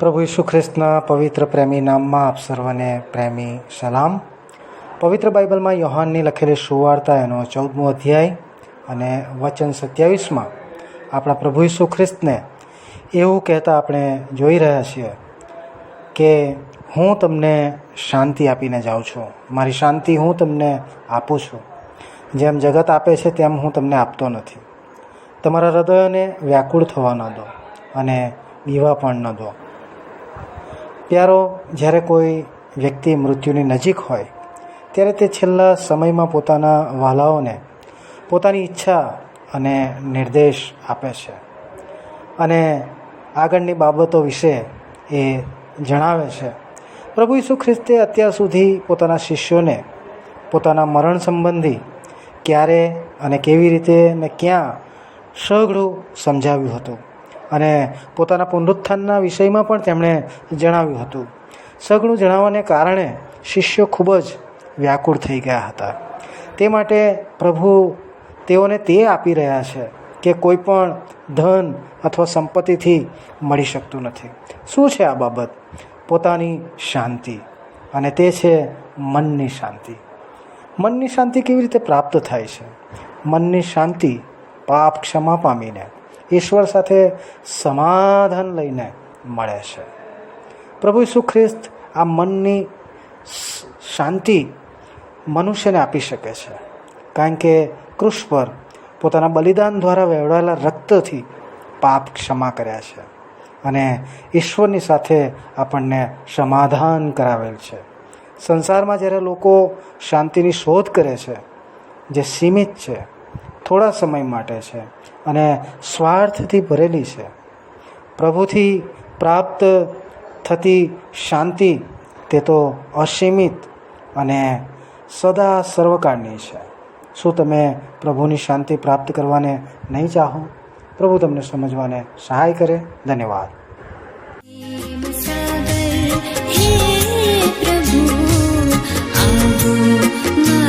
પ્રભુ ઈસુ ખ્રિસ્તના પવિત્ર પ્રેમી નામમાં આપ સર્વને પ્રેમી સલામ. પવિત્ર બાઇબલમાં યોહાનની લખેલી સુવાર્તા એનો 14મો અધ્યાય અને વચન 27માં આપણા પ્રભુ ઈસુ ખ્રિસ્તને એવું કહેતા આપણે જોઈ રહ્યા છીએ કે હું તમને શાંતિ આપીને જાઉં છું, મારી શાંતિ હું તમને આપું છું. જેમ જગત આપે છે તેમ હું તમને આપતો નથી. તમારા હૃદયોને વ્યાકુળ થવા ન દો અને બીવા પણ ન દો. પ્યારો, જ્યારે કોઈ વ્યક્તિ મૃત્યુની નજીક હોય ત્યારે તે છેલ્લા સમયમાં પોતાના વહાલાઓને પોતાની ઈચ્છા અને નિર્દેશ આપે છે અને આગળની બાબતો વિશે એ જણાવે છે. પ્રભુ ઈસુ ખ્રિસ્તે અત્યાર સુધી પોતાના શિષ્યોને પોતાના મરણ સંબંધી ક્યારે અને કેવી રીતે ને ક્યાં સઘળું સમજાવ્યું હતું અને પોતાના પુનરુત્થાનના વિષયમાં પણ તેમણે જણાવ્યું હતું. સઘળું જણાવવાને કારણે શિષ્યો ખૂબ જ વ્યાકુળ થઈ ગયા હતા. તે માટે પ્રભુ તેઓને તે આપી રહ્યા છે કે કોઈ પણ ધન અથવા સંપત્તિથી મળી શકતું નથી. શું છે આ બાબત? પોતાની શાંતિ, અને તે છે મનની શાંતિ. મનની શાંતિ કેવી રીતે પ્રાપ્ત થાય છે? મનની શાંતિ પાપ ક્ષમા પામીને ઈશ્વર સાથે સમાધાન લઈને મળે છે. પ્રભુ ઈસુ ખ્રિસ્ત આ મનની શાંતિ મનુષ્યને આપી શકે છે, કારણ કે ક્રૂસ પર પોતાના બલિદાન દ્વારા વહેવાયેલા રક્તથી પાપ ક્ષમા કર્યા છે અને ઈશ્વરની સાથે આપણને સમાધાન કરાવેલ છે. સંસારમાં જ્યારે લોકો શાંતિની શોધ કરે છે, જે સીમિત છે, થોડા સમય માટે છે અને સ્વાર્થથી ભરેલી છે, પ્રભુથી પ્રાપ્ત થતી શાંતિ તે તો અસીમિત અને સદા સર્વકાળની છે. શું તમે પ્રભુની શાંતિ પ્રાપ્ત કરવાને નહીં ચાહો? પ્રભુ તમને સમજવાને સહાય કરે. ધન્યવાદ. હે પ્રભુ, આવો